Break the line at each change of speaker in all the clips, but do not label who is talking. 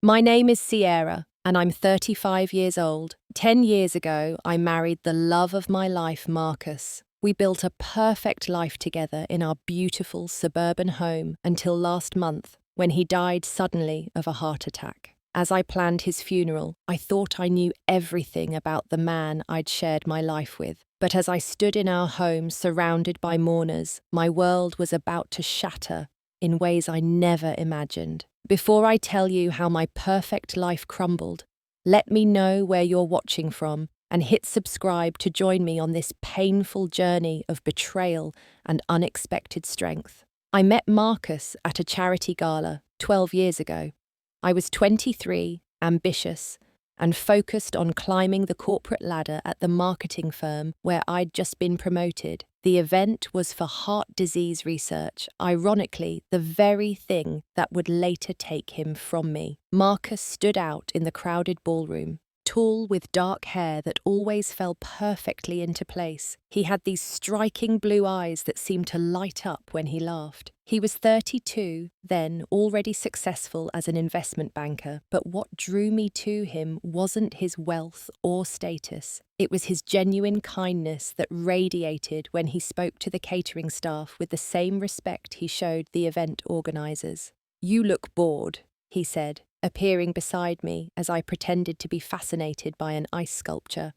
My name is Sierra, and I'm 35 years old. 10 years ago, I married the love of my life, Marcus. We built a perfect life together in our beautiful suburban home until last month, when he died suddenly of a heart attack. As I planned his funeral, I thought I knew everything about the man I'd shared my life with. But as I stood in our home surrounded by mourners, my world was about to shatter in ways I never imagined. Before I tell you how my perfect life crumbled, let me know where you're watching from and hit subscribe to join me on this painful journey of betrayal and unexpected strength. I met Marcus at a charity gala 12 years ago. I was 23, ambitious, and focused on climbing the corporate ladder at the marketing firm where I'd just been promoted. The event was for heart disease research, ironically, the very thing that would later take him from me. Marcus stood out in the crowded ballroom, tall with dark hair that always fell perfectly into place. He had these striking blue eyes that seemed to light up when he laughed. He was 32, then already successful as an investment banker, but what drew me to him wasn't his wealth or status. It was his genuine kindness that radiated when he spoke to the catering staff with the same respect he showed the event organizers. "You look bored," he said, appearing beside me as I pretended to be fascinated by an ice sculpture.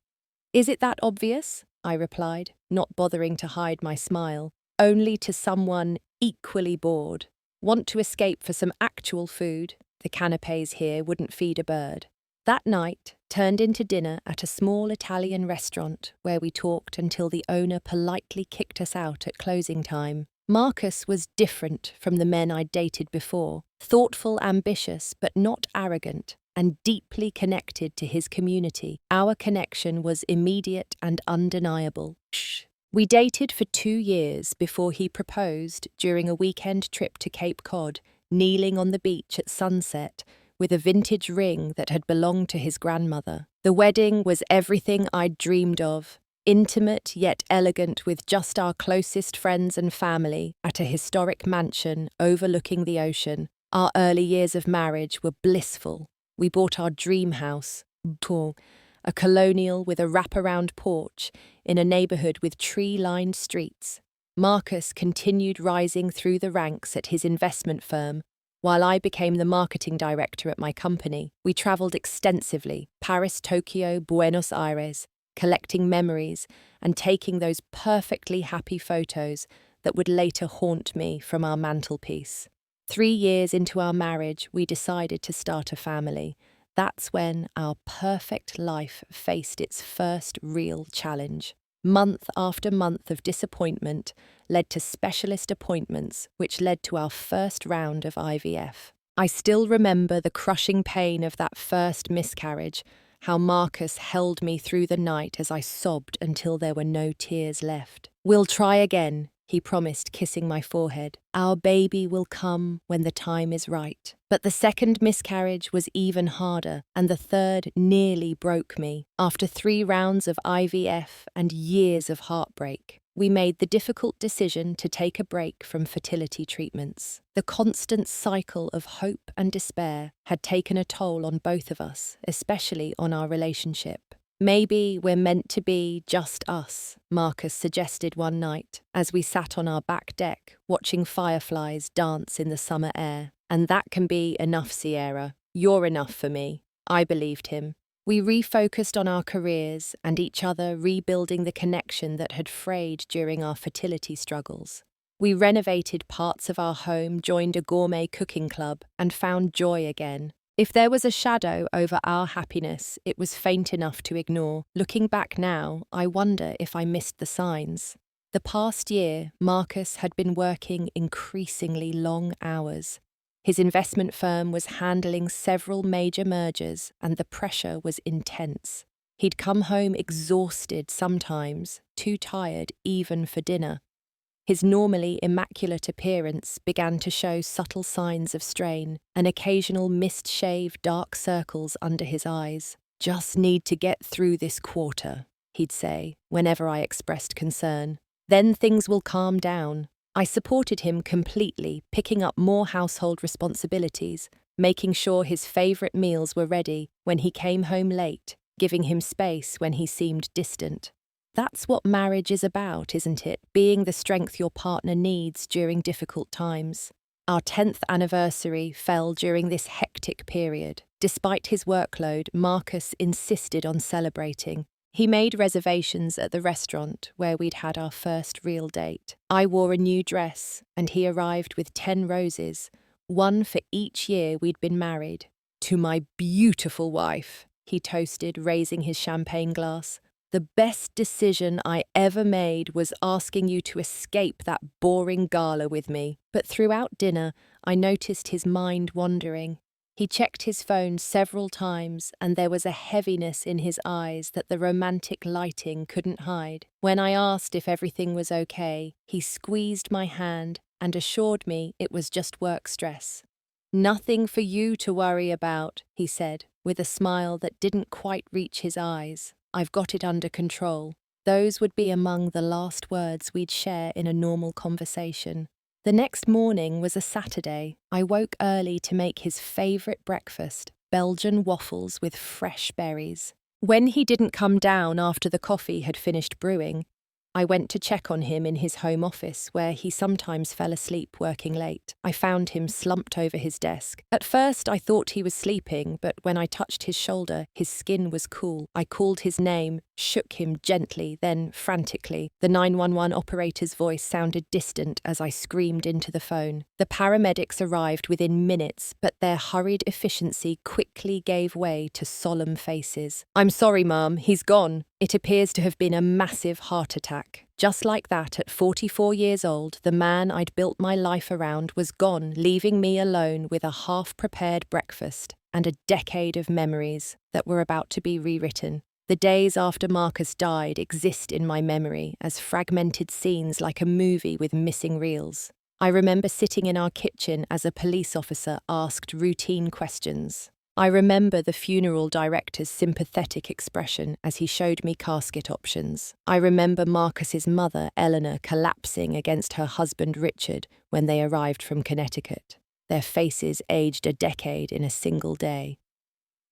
"Is it that obvious?" I replied, not bothering to hide my smile. "Only to someone equally bored. Want to escape for some actual food? The canapes here wouldn't feed a bird." That night turned into dinner at a small Italian restaurant where we talked until the owner politely kicked us out at closing time. Marcus was different from the men I'd dated before, thoughtful, ambitious, but not arrogant, and deeply connected to his community. Our connection was immediate and undeniable. We dated for 2 years before he proposed during a weekend trip to Cape Cod, kneeling on the beach at sunset with a vintage ring that had belonged to his grandmother. The wedding was everything I'd dreamed of. Intimate yet elegant with just our closest friends and family at a historic mansion overlooking the ocean. Our early years of marriage were blissful. We bought our dream house, a colonial with a wraparound porch in a neighborhood with tree-lined streets. Marcus continued rising through the ranks at his investment firm, while I became the marketing director at my company. We traveled extensively, Paris, Tokyo, Buenos Aires, collecting memories and taking those perfectly happy photos that would later haunt me from our mantelpiece. 3 years into our marriage, we decided to start a family. That's when our perfect life faced its first real challenge. Month after month of disappointment led to specialist appointments, which led to our first round of IVF. I still remember the crushing pain of that first miscarriage, how Marcus held me through the night as I sobbed until there were no tears left. "We'll try again," he promised, kissing my forehead. "Our baby will come when the time is right." But the second miscarriage was even harder, and the third nearly broke me. After 3 rounds of IVF and years of heartbreak, we made the difficult decision to take a break from fertility treatments. The constant cycle of hope and despair had taken a toll on both of us, especially on our relationship. "Maybe we're meant to be just us," Marcus suggested one night, as we sat on our back deck watching fireflies dance in the summer air. "And that can be enough, Sierra. You're enough for me." I believed him. We refocused on our careers and each other, rebuilding the connection that had frayed during our fertility struggles. We renovated parts of our home, joined a gourmet cooking club, and found joy again. If there was a shadow over our happiness, it was faint enough to ignore. Looking back now, I wonder if I missed the signs. The past year, Marcus had been working increasingly long hours. His investment firm was handling several major mergers, and the pressure was intense. He'd come home exhausted sometimes, too tired even for dinner. His normally immaculate appearance began to show subtle signs of strain, an occasional mist-shaved dark circles under his eyes. "Just need to get through this quarter," he'd say, whenever I expressed concern. "Then things will calm down." I supported him completely, picking up more household responsibilities, making sure his favorite meals were ready when he came home late, giving him space when he seemed distant. That's what marriage is about, isn't it? Being the strength your partner needs during difficult times. Our 10th anniversary fell during this hectic period. Despite his workload, Marcus insisted on celebrating. He made reservations at the restaurant where we'd had our first real date. I wore a new dress, and he arrived with 10 roses, one for each year we'd been married. "To my beautiful wife," he toasted, raising his champagne glass. "The best decision I ever made was asking you to escape that boring gala with me." But throughout dinner, I noticed his mind wandering. He checked his phone several times, and there was a heaviness in his eyes that the romantic lighting couldn't hide. When I asked if everything was okay, he squeezed my hand and assured me it was just work stress. "Nothing for you to worry about," he said, with a smile that didn't quite reach his eyes. "I've got it under control." Those would be among the last words we'd share in a normal conversation. The next morning was a Saturday. I woke early to make his favourite breakfast, Belgian waffles with fresh berries. When he didn't come down after the coffee had finished brewing, I went to check on him in his home office, where he sometimes fell asleep working late. I found him slumped over his desk. At first, I thought he was sleeping, but when I touched his shoulder, his skin was cool. I called his name, shook him gently, then frantically. The 911 operator's voice sounded distant as I screamed into the phone. The paramedics arrived within minutes, but their hurried efficiency quickly gave way to solemn faces. "I'm sorry, Mum, he's gone. It appears to have been a massive heart attack." Just like that, at 44 years old, the man I'd built my life around was gone, leaving me alone with a half-prepared breakfast and a decade of memories that were about to be rewritten. The days after Marcus died exist in my memory as fragmented scenes like a movie with missing reels. I remember sitting in our kitchen as a police officer asked routine questions. I remember the funeral director's sympathetic expression as he showed me casket options. I remember Marcus's mother, Eleanor, collapsing against her husband, Richard, when they arrived from Connecticut. Their faces aged a decade in a single day.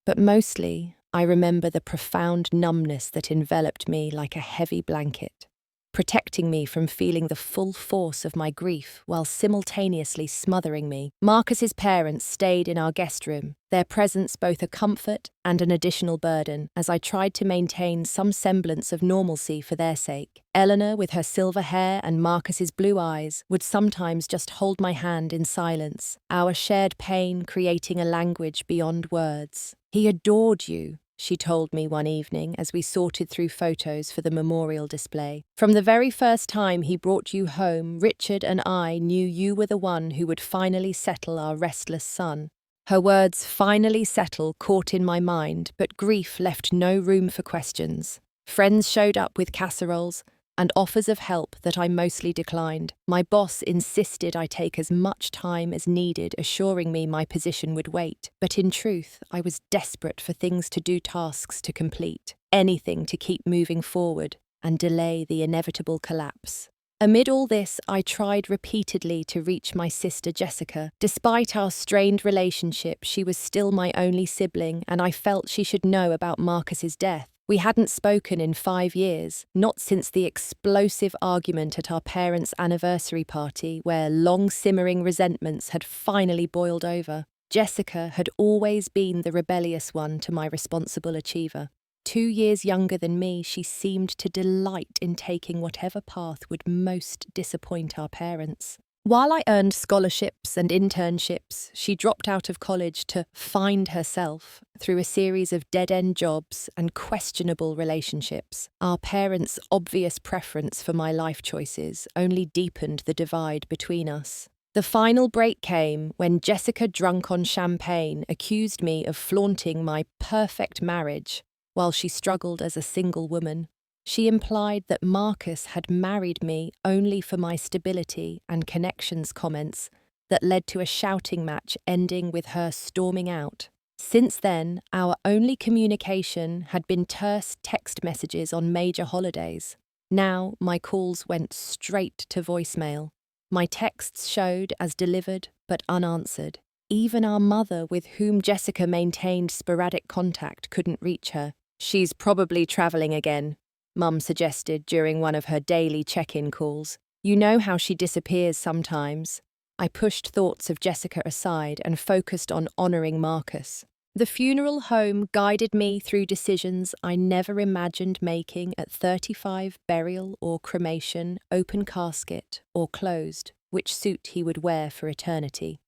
But mostly, I remember the profound numbness that enveloped me like a heavy blanket, protecting me from feeling the full force of my grief while simultaneously smothering me. Marcus's parents stayed in our guest room, their presence both a comfort and an additional burden, as I tried to maintain some semblance of normalcy for their sake. Eleanor, with her silver hair and Marcus's blue eyes, would sometimes just hold my hand in silence, our shared pain creating a language beyond words. "He adored you," she told me one evening as we sorted through photos for the memorial display. "From the very first time he brought you home, Richard and I knew you were the one who would finally settle our restless son." Her words, "finally settle," caught in my mind, but grief left no room for questions. Friends showed up with casseroles and offers of help that I mostly declined. My boss insisted I take as much time as needed, assuring me my position would wait. But in truth, I was desperate for things to do, tasks to complete, anything to keep moving forward and delay the inevitable collapse. Amid all this, I tried repeatedly to reach my sister Jessica. Despite our strained relationship, she was still my only sibling, and I felt she should know about Marcus's death. We hadn't spoken in 5 years, not since the explosive argument at our parents' anniversary party where long-simmering resentments had finally boiled over. Jessica had always been the rebellious one to my responsible achiever. 2 years younger than me, she seemed to delight in taking whatever path would most disappoint our parents. While I earned scholarships and internships, she dropped out of college to find herself through a series of dead-end jobs and questionable relationships. Our parents' obvious preference for my life choices only deepened the divide between us. The final break came when Jessica, drunk on champagne, accused me of flaunting my perfect marriage while she struggled as a single woman. She implied that Marcus had married me only for my stability and connections, comments that led to a shouting match ending with her storming out. Since then, our only communication had been terse text messages on major holidays. Now, my calls went straight to voicemail. My texts showed as delivered but unanswered. even our mother, with whom Jessica maintained sporadic contact, couldn't reach her. "She's probably travelling again," Mum suggested during one of her daily check-in calls. "You know how she disappears sometimes." I pushed thoughts of Jessica aside and focused on honouring Marcus. The funeral home guided me through decisions I never imagined making at 35: burial or cremation, open casket or closed, which suit he would wear for eternity.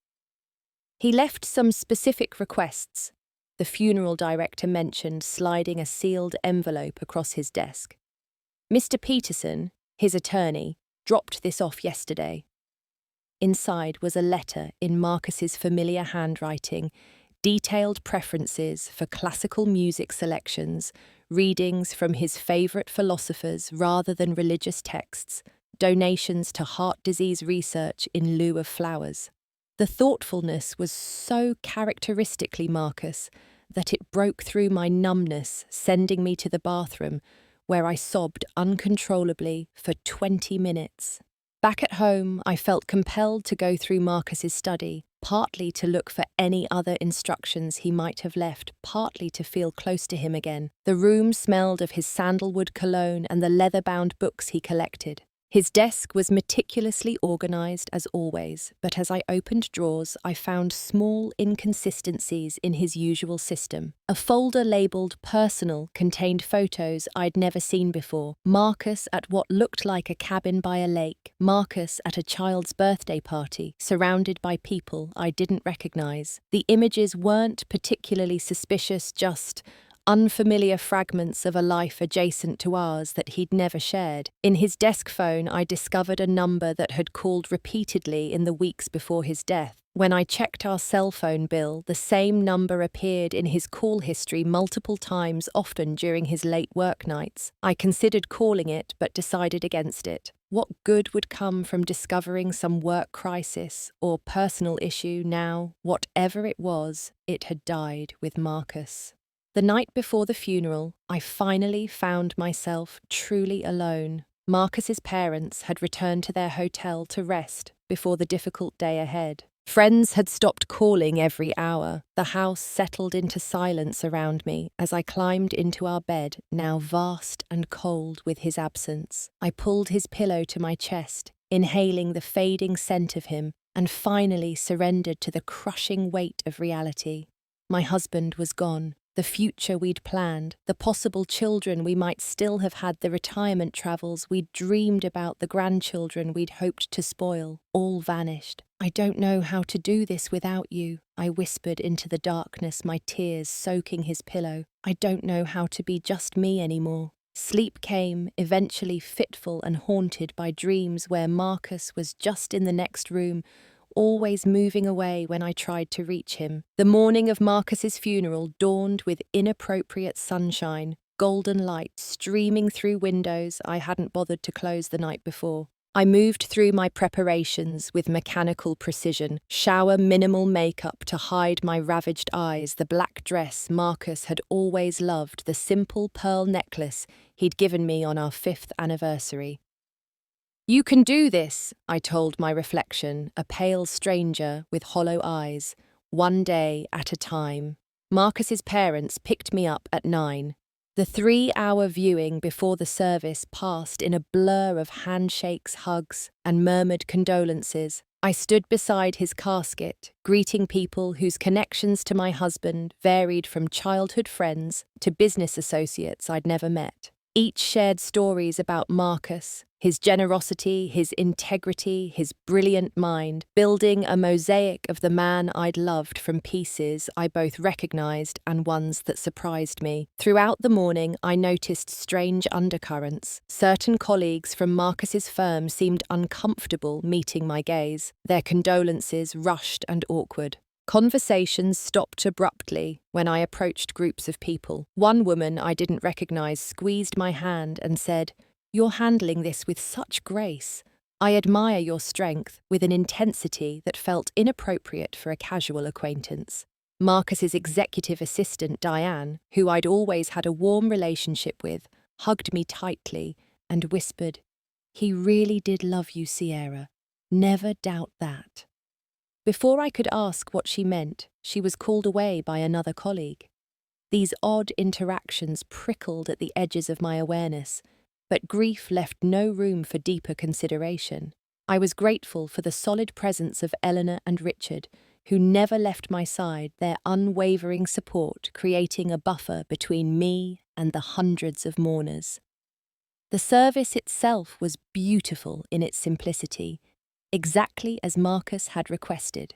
He left some specific requests. The funeral director mentioned sliding a sealed envelope across his desk. Mr. Peterson, his attorney, dropped this off yesterday. Inside was a letter in Marcus's familiar handwriting, detailed preferences for classical music selections, readings from his favourite philosophers rather than religious texts, donations to heart disease research in lieu of flowers. The thoughtfulness was so characteristically Marcus that it broke through my numbness, sending me to the bathroom, where I sobbed uncontrollably for 20 minutes. Back at home, I felt compelled to go through Marcus's study, partly to look for any other instructions he might have left, partly to feel close to him again. The room smelled of his sandalwood cologne and the leather-bound books he collected. His desk was meticulously organised as always, but as I opened drawers, I found small inconsistencies in his usual system. A folder labelled Personal contained photos I'd never seen before. Marcus at what looked like a cabin by a lake. Marcus at a child's birthday party, surrounded by people I didn't recognise. The images weren't particularly suspicious, just unfamiliar fragments of a life adjacent to ours that he'd never shared. In his desk phone, I discovered a number that had called repeatedly in the weeks before his death. When I checked our cell phone bill, the same number appeared in his call history multiple times, often during his late work nights. I considered calling it, but decided against it. What good would come from discovering some work crisis or personal issue now? Whatever it was, it had died with Marcus. The night before the funeral, I finally found myself truly alone. Marcus's parents had returned to their hotel to rest before the difficult day ahead. Friends had stopped calling every hour. The house settled into silence around me as I climbed into our bed, now vast and cold with his absence. I pulled his pillow to my chest, inhaling the fading scent of him, and finally surrendered to the crushing weight of reality. My husband was gone. The future we'd planned, the possible children we might still have had, the retirement travels we'd dreamed about, the grandchildren we'd hoped to spoil, all vanished. "I don't know how to do this without you," I whispered into the darkness, my tears soaking his pillow. "I don't know how to be just me anymore." Sleep came, eventually fitful and haunted by dreams where Marcus was just in the next room, always moving away when I tried to reach him. The morning of Marcus's funeral dawned with inappropriate sunshine, golden light streaming through windows I hadn't bothered to close the night before. I moved through my preparations with mechanical precision, shower minimal makeup to hide my ravaged eyes, the black dress Marcus had always loved, the simple pearl necklace he'd given me on our 5th anniversary. "You can do this," I told my reflection, a pale stranger with hollow eyes, one day at a time. Marcus's parents picked me up at 9. The 3-hour viewing before the service passed in a blur of handshakes, hugs, and murmured condolences. I stood beside his casket, greeting people whose connections to my husband varied from childhood friends to business associates I'd never met. Each shared stories about Marcus, his generosity, his integrity, his brilliant mind, building a mosaic of the man I'd loved from pieces I both recognized and ones that surprised me. Throughout the morning, I noticed strange undercurrents. Certain colleagues from Marcus's firm seemed uncomfortable meeting my gaze, their condolences rushed and awkward. Conversations stopped abruptly when I approached groups of people. One woman I didn't recognize squeezed my hand and said, "You're handling this with such grace. I admire your strength," with an intensity that felt inappropriate for a casual acquaintance. Marcus's executive assistant, Diane, who I'd always had a warm relationship with, hugged me tightly and whispered, "He really did love you, Sierra. Never doubt that." Before I could ask what she meant, she was called away by another colleague. These odd interactions prickled at the edges of my awareness, but grief left no room for deeper consideration. I was grateful for the solid presence of Eleanor and Richard, who never left my side, their unwavering support creating a buffer between me and the hundreds of mourners. The service itself was beautiful in its simplicity, exactly as Marcus had requested.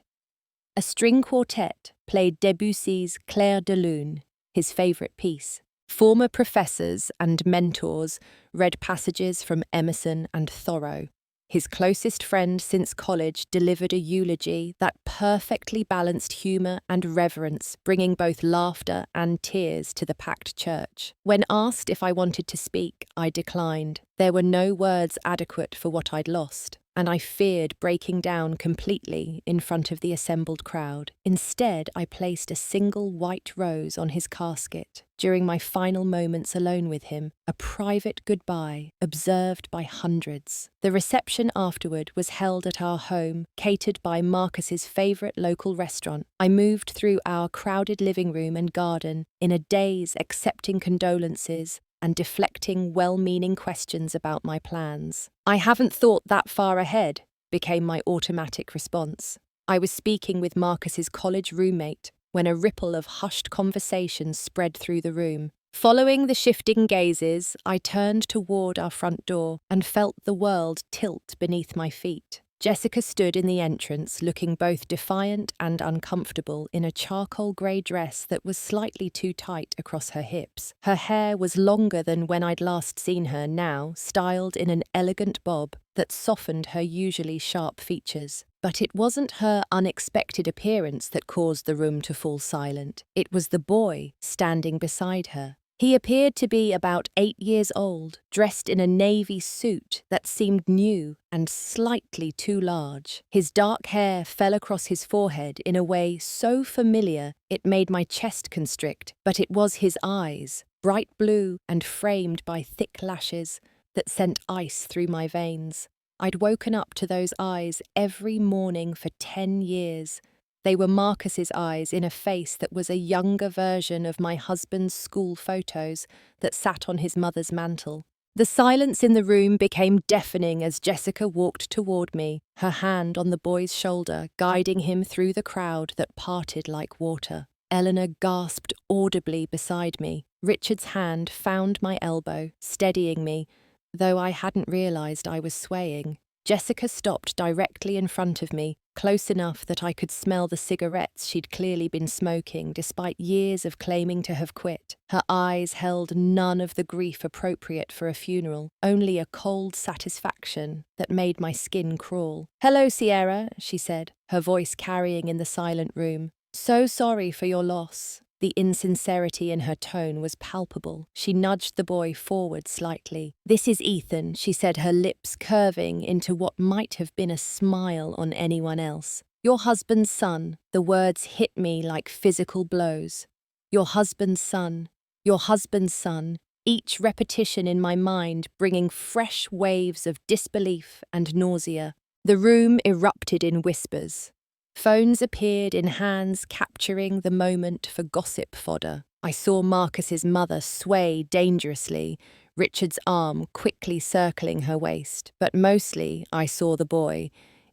A string quartet played Debussy's Clair de Lune, his favourite piece. Former professors and mentors read passages from Emerson and Thoreau. His closest friend since college delivered a eulogy that perfectly balanced humour and reverence, bringing both laughter and tears to the packed church. When asked if I wanted to speak, I declined. There were no words adequate for what I'd lost, and I feared breaking down completely in front of the assembled crowd. Instead, I placed a single white rose on his casket during my final moments alone with him, a private goodbye observed by hundreds. The reception afterward was held at our home, catered by Marcus's favourite local restaurant. I moved through our crowded living room and garden in a daze, accepting condolences and deflecting well-meaning questions about my plans. "I haven't thought that far ahead," became my automatic response. I was speaking with Marcus's college roommate when a ripple of hushed conversation spread through the room. Following the shifting gazes, I turned toward our front door and felt the world tilt beneath my feet. Jessica stood in the entrance, looking both defiant and uncomfortable in a charcoal grey dress that was slightly too tight across her hips. Her hair was longer than when I'd last seen her, now styled in an elegant bob that softened her usually sharp features. But it wasn't her unexpected appearance that caused the room to fall silent. It was the boy standing beside her. He appeared to be about 8 years old, dressed in a navy suit that seemed new and slightly too large. His dark hair fell across his forehead in a way so familiar it made my chest constrict, but it was his eyes, bright blue and framed by thick lashes, that sent ice through my veins. I'd woken up to those eyes every morning for 10 years. They were Marcus's eyes in a face that was a younger version of my husband's school photos that sat on his mother's mantel. The silence in the room became deafening as Jessica walked toward me, her hand on the boy's shoulder, guiding him through the crowd that parted like water. Eleanor gasped audibly beside me. Richard's hand found my elbow, steadying me, though I hadn't realised I was swaying. Jessica stopped directly in front of me, close enough that I could smell the cigarettes she'd clearly been smoking despite years of claiming to have quit. Her eyes held none of the grief appropriate for a funeral, only a cold satisfaction that made my skin crawl. "Hello, Sierra," she said, her voice carrying in the silent room. "So sorry for your loss." The insincerity in her tone was palpable. She nudged the boy forward slightly. "This is Ethan," she said, her lips curving into what might have been a smile on anyone else. "Your husband's son." The words hit me like physical blows. "Your husband's son. Your husband's son." Each repetition in my mind bringing fresh waves of disbelief and nausea. The room erupted in whispers. Phones appeared in hands capturing the moment for gossip fodder. I saw Marcus's mother sway dangerously, Richard's arm quickly circling her waist. But mostly I saw the boy,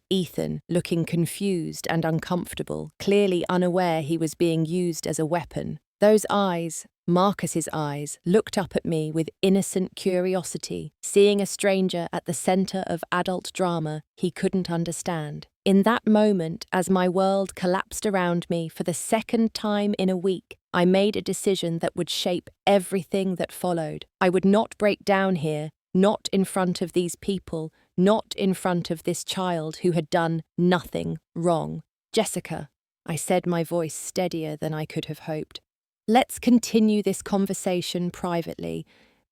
Ethan, looking confused and uncomfortable, clearly unaware he was being used as a weapon. Those eyes, Marcus's eyes, looked up at me with innocent curiosity, seeing a stranger at the centre of adult drama he couldn't understand. In that moment, as my world collapsed around me for the second time in a week, I made a decision that would shape everything that followed. I would not break down here, not in front of these people, not in front of this child who had done nothing wrong. "Jessica," I said, my voice steadier than I could have hoped. "Let's continue this conversation privately.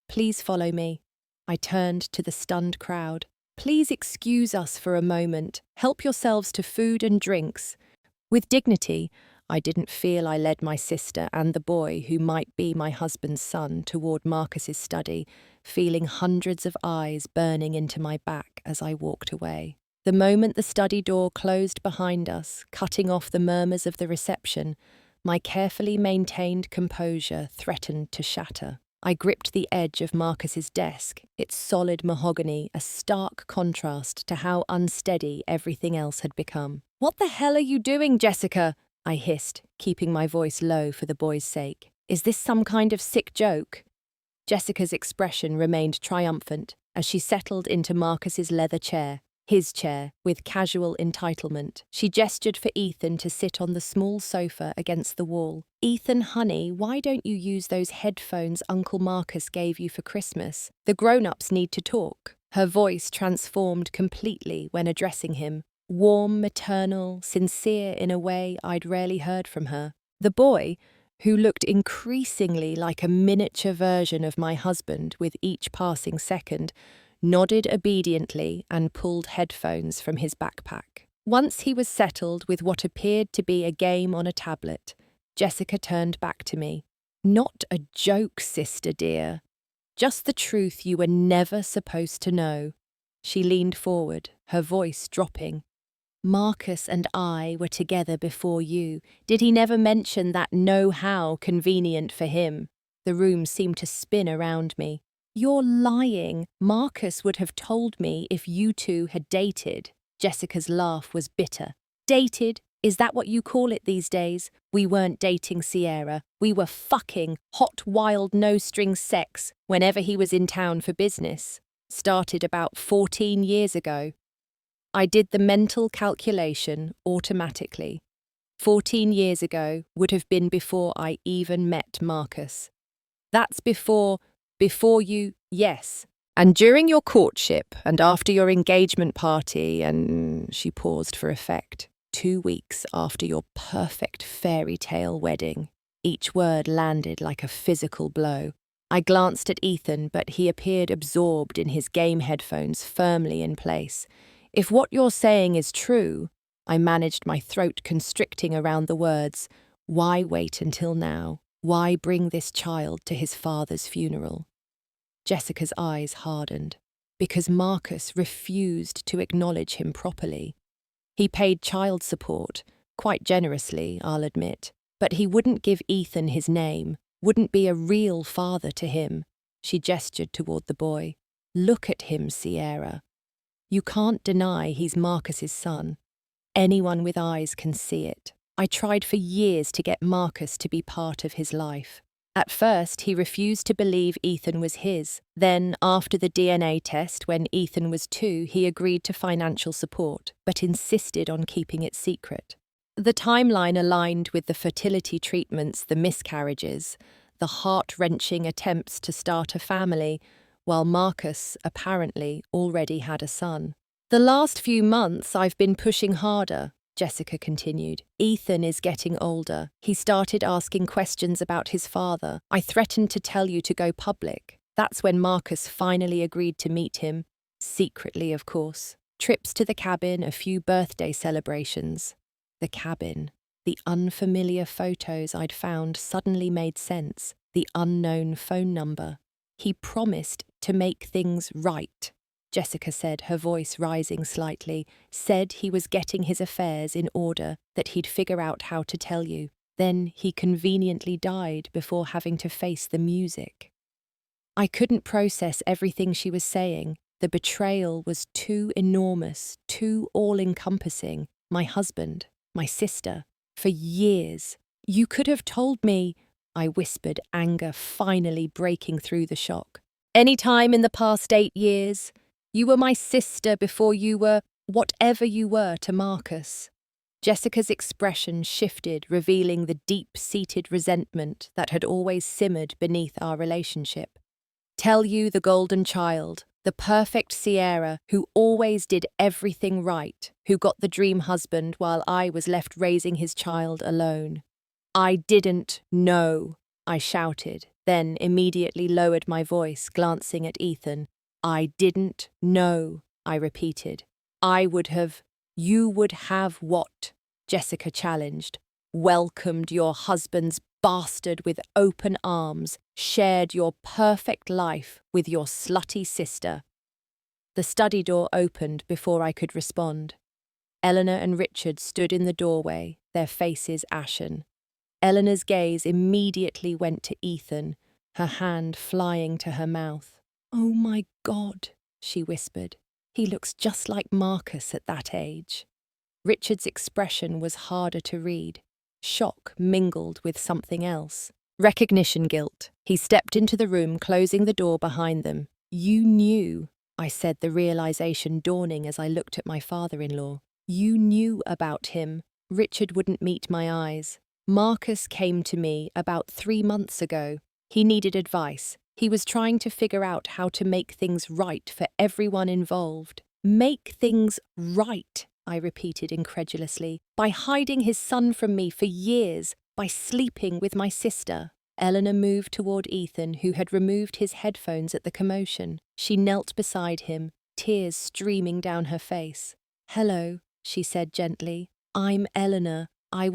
Please follow me." I turned to the stunned crowd. "Please excuse us for a moment. Help yourselves to food and drinks." With dignity, I didn't feel I led my sister and the boy, who might be my husband's son, toward Marcus's study, feeling hundreds of eyes burning into my back as I walked away. The moment the study door closed behind us, cutting off the murmurs of the reception, my carefully maintained composure threatened to shatter. I gripped the edge of Marcus's desk, its solid mahogany a stark contrast to how unsteady everything else had become. "What the hell are you doing, Jessica?" I hissed, keeping my voice low for the boy's sake. "Is this some kind of sick joke?" Jessica's expression remained triumphant as she settled into Marcus's leather chair, his chair, with casual entitlement. She gestured for Ethan to sit on the small sofa against the wall. "Ethan, honey, why don't you use those headphones Uncle Marcus gave you for Christmas? The grown-ups need to talk." Her voice transformed completely when addressing him, warm, maternal, sincere in a way I'd rarely heard from her. The boy, who looked increasingly like a miniature version of my husband with each passing second, nodded obediently and pulled headphones from his backpack. Once he was settled with what appeared to be a game on a tablet, Jessica turned back to me. "Not a joke, sister dear. Just the truth you were never supposed to know." She leaned forward, her voice dropping. "Marcus and I were together before you. Did he never mention that know-how convenient for him?" The room seemed to spin around me. "You're lying. Marcus would have told me if you two had dated." Jessica's laugh was bitter. "Dated? Is that what you call it these days? We weren't dating, Sierra. We were fucking hot, wild, no-string sex whenever he was in town for business. Started about 14 years ago." I did the mental calculation automatically. 14 years ago would have been before I even met Marcus. "That's before you, yes. And during your courtship and after your engagement party and," she paused for effect, "2 weeks after your perfect fairy tale wedding." Each word landed like a physical blow. I glanced at Ethan, but he appeared absorbed in his game headphones firmly in place. "If what you're saying is true," I managed my throat constricting around the words, "why wait until now? Why bring this child to his father's funeral?" Jessica's eyes hardened, because Marcus refused to acknowledge him properly. He paid child support, quite generously, I'll admit, but he wouldn't give Ethan his name, wouldn't be a real father to him. She gestured toward the boy. "Look at him, Sierra. You can't deny he's Marcus's son. Anyone with eyes can see it. I tried for years to get Marcus to be part of his life. At first, he refused to believe Ethan was his. Then, after the DNA test, when Ethan was 2, he agreed to financial support, but insisted on keeping it secret. The timeline aligned with the fertility treatments, the miscarriages, the heart-wrenching attempts to start a family, while Marcus, apparently, already had a son. "The last few months I've been pushing harder," Jessica continued. "Ethan is getting older. He started asking questions about his father. I threatened to tell you to go public. That's when Marcus finally agreed to meet him. Secretly, of course. Trips to the cabin, a few birthday celebrations." The cabin. The unfamiliar photos I'd found suddenly made sense. The unknown phone number. "He promised to make things right," Jessica said, her voice rising slightly. "Said he was getting his affairs in order, that he'd figure out how to tell you. Then he conveniently died before having to face the music." I couldn't process everything she was saying. The betrayal was too enormous, too all-encompassing. My husband, my sister, for years. "You could have told me," I whispered, anger finally breaking through the shock. "Any time in the past 8 years. You were my sister before you were whatever you were to Marcus." Jessica's expression shifted, revealing the deep-seated resentment that had always simmered beneath our relationship. "Tell you the golden child, the perfect Sierra, who always did everything right, who got the dream husband while I was left raising his child alone." "I didn't know," I shouted, then immediately lowered my voice, glancing at Ethan. "I didn't know," I repeated. "I would have—" "You would have what?" Jessica challenged. "Welcomed your husband's bastard with open arms, shared your perfect life with your slutty sister." The study door opened before I could respond. Eleanor and Richard stood in the doorway, their faces ashen. Eleanor's gaze immediately went to Ethan, her hand flying to her mouth. "Oh my God," she whispered. "He looks just like Marcus at that age." Richard's expression was harder to read. Shock mingled with something else. Recognition guilt. He stepped into the room, closing the door behind them. "You knew," I said, the realization dawning as I looked at my father-in-law. "You knew about him." Richard wouldn't meet my eyes. "Marcus came to me about 3 months ago. He needed advice. He was trying to figure out how to make things right for everyone involved." "Make things right," I repeated incredulously. "By hiding his son from me for years, by sleeping with my sister." Eleanor moved toward Ethan, who had removed his headphones at the commotion. She knelt beside him, tears streaming down her face. "Hello," she said gently. "I'm Eleanor. I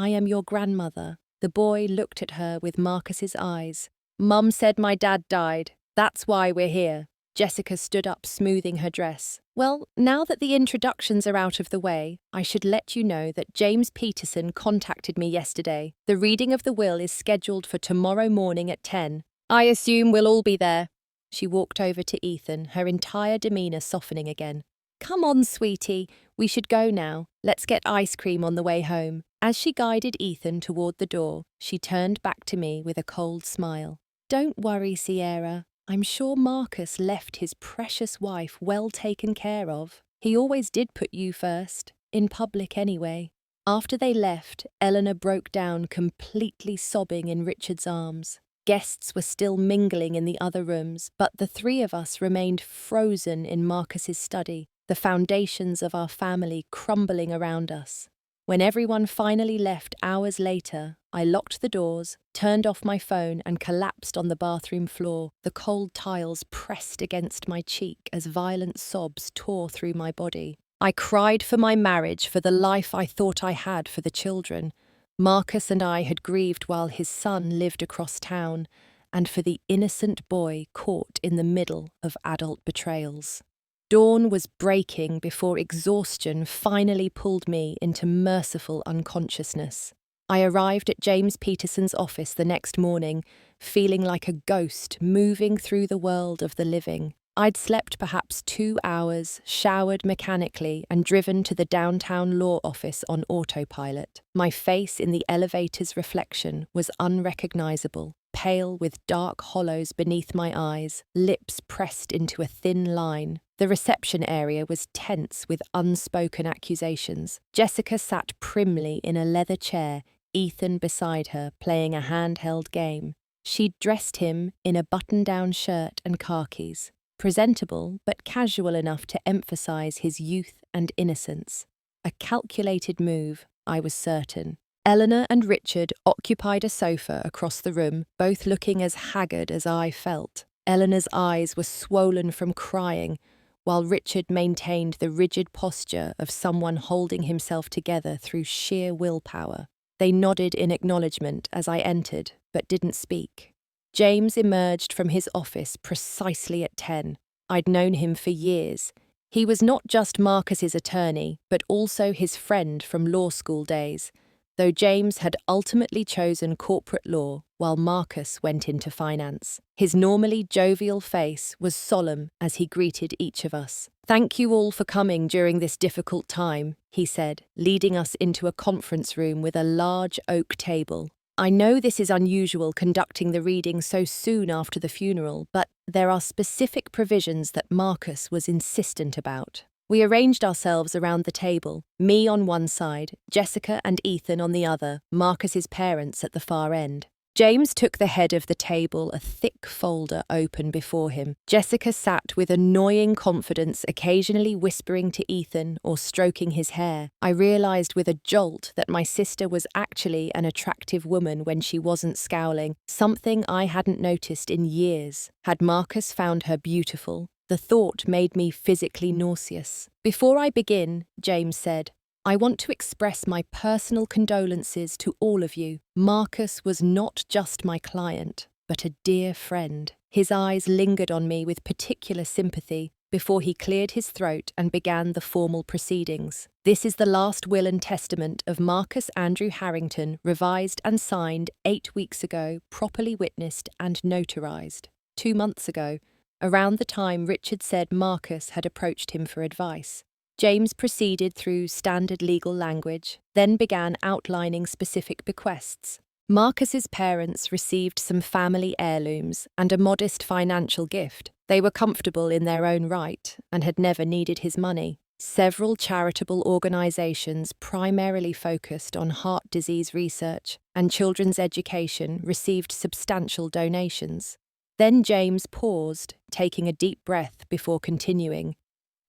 am your grandmother." The boy looked at her with Marcus's eyes. "Mum said my dad died. That's why we're here." Jessica stood up, smoothing her dress. "Well, now that the introductions are out of the way, I should let you know that James Peterson contacted me yesterday. The reading of the will is scheduled for tomorrow morning at 10. I assume we'll all be there." She walked over to Ethan, her entire demeanor softening again. "Come on, sweetie. We should go now. Let's get ice cream on the way home." As she guided Ethan toward the door, she turned back to me with a cold smile. "Don't worry, Sierra. I'm sure Marcus left his precious wife well taken care of. He always did put you first, in public anyway." After they left, Eleanor broke down, completely sobbing in Richard's arms. Guests were still mingling in the other rooms, but the three of us remained frozen in Marcus's study, the foundations of our family crumbling around us. When everyone finally left hours later, I locked the doors, turned off my phone, and collapsed on the bathroom floor, the cold tiles pressed against my cheek as violent sobs tore through my body. I cried for my marriage, for the life I thought I had for the children. Marcus and I had grieved while his son lived across town, and for the innocent boy caught in the middle of adult betrayals. Dawn was breaking before exhaustion finally pulled me into merciful unconsciousness. I arrived at James Peterson's office the next morning, feeling like a ghost moving through the world of the living. I'd slept perhaps 2 hours, showered mechanically, and driven to the downtown law office on autopilot. My face in the elevator's reflection was unrecognizable, pale with dark hollows beneath my eyes, lips pressed into a thin line. The reception area was tense with unspoken accusations. Jessica sat primly in a leather chair, Ethan beside her, playing a handheld game. She'd dressed him in a button-down shirt and khakis, presentable but casual enough to emphasize his youth and innocence. A calculated move, I was certain. Eleanor and Richard occupied a sofa across the room, both looking as haggard as I felt. Eleanor's eyes were swollen from crying, while Richard maintained the rigid posture of someone holding himself together through sheer willpower. They nodded in acknowledgement as I entered, but didn't speak. James emerged from his office precisely at 10. I'd known him for years. He was not just Marcus's attorney, but also his friend from law school days, though James had ultimately chosen corporate law while Marcus went into finance. His normally jovial face was solemn as he greeted each of us. "Thank you all for coming during this difficult time," he said, leading us into a conference room with a large oak table. "I know this is unusual conducting the reading so soon after the funeral, but there are specific provisions that Marcus was insistent about." We arranged ourselves around the table, me on one side, Jessica and Ethan on the other, Marcus's parents at the far end. James took the head of the table, a thick folder open before him. Jessica sat with annoying confidence, occasionally whispering to Ethan or stroking his hair. I realized with a jolt that my sister was actually an attractive woman when she wasn't scowling, something I hadn't noticed in years. Had Marcus found her beautiful? The thought made me physically nauseous. "Before I begin," James said, "I want to express my personal condolences to all of you. Marcus was not just my client, but a dear friend." His eyes lingered on me with particular sympathy. before he cleared his throat and began the formal proceedings. This is the last will and testament of Marcus Andrew Harrington, revised and signed 8 weeks ago, properly witnessed and notarized. 2 months ago, around the time Richard said Marcus had approached him for advice. James proceeded through standard legal language, then began outlining specific bequests. Marcus's parents received some family heirlooms and a modest financial gift. They were comfortable in their own right and had never needed his money. Several charitable organizations primarily focused on heart disease research and children's education received substantial donations. Then James paused, taking a deep breath before continuing.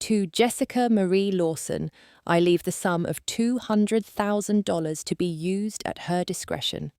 To Jessica Marie Lawson, I leave the sum of $200,000 to be used at her discretion.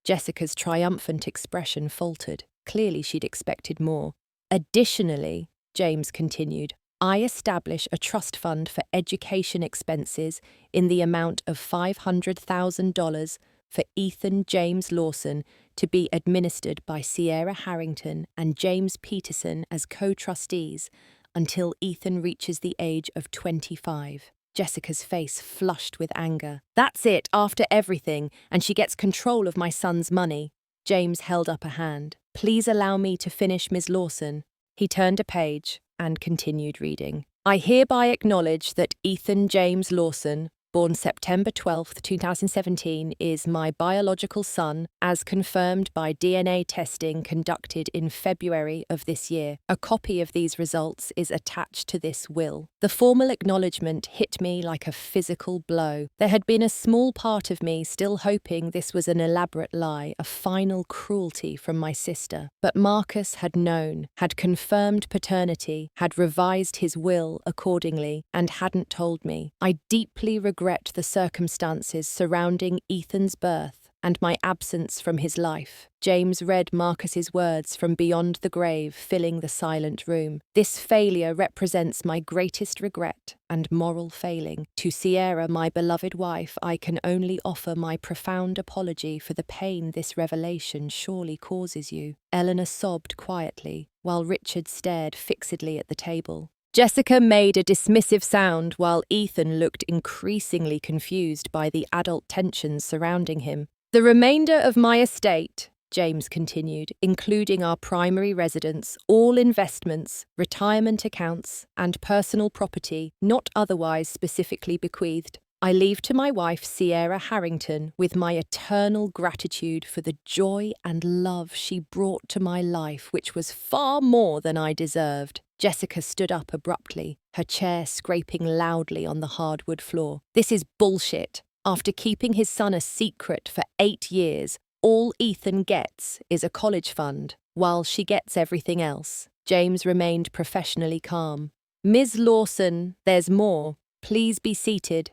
Jessica's triumphant expression faltered. Clearly she'd expected more. Additionally, James continued, I establish a trust fund for education expenses in the amount of $500,000 for Ethan James Lawson to be administered by Sierra Harrington and James Peterson as co-trustees until Ethan reaches the age of 25. Jessica's face flushed with anger. That's it, after everything, and she gets control of my son's money. James held up a hand. Please allow me to finish, Ms. Lawson. He turned a page and continued reading. I hereby acknowledge that Ethan James Lawson, born September 12, 2017, is my biological son, as confirmed by DNA testing conducted in February of this year. A copy of these results is attached to this will. The formal acknowledgement hit me like a physical blow. There had been a small part of me still hoping this was an elaborate lie, a final cruelty from my sister. But Marcus had known, had confirmed paternity, had revised his will accordingly, and hadn't told me. I deeply regret the circumstances surrounding Ethan's birth and my absence from his life. James read Marcus's words from beyond the grave, filling the silent room. This failure represents my greatest regret and moral failing. To Sierra, my beloved wife, I can only offer my profound apology for the pain this revelation surely causes you. Eleanor sobbed quietly, while Richard stared fixedly at the table. Jessica made a dismissive sound while Ethan looked increasingly confused by the adult tensions surrounding him. The remainder of my estate, James continued, including our primary residence, all investments, retirement accounts, and personal property not otherwise specifically bequeathed, I leave to my wife Sierra Harrington with my eternal gratitude for the joy and love she brought to my life, which was far more than I deserved. Jessica stood up abruptly, her chair scraping loudly on the hardwood floor. This is bullshit. After keeping his son a secret for 8 years, all Ethan gets is a college fund, while she gets everything else. James remained professionally calm. Ms. Lawson, there's more. Please be seated.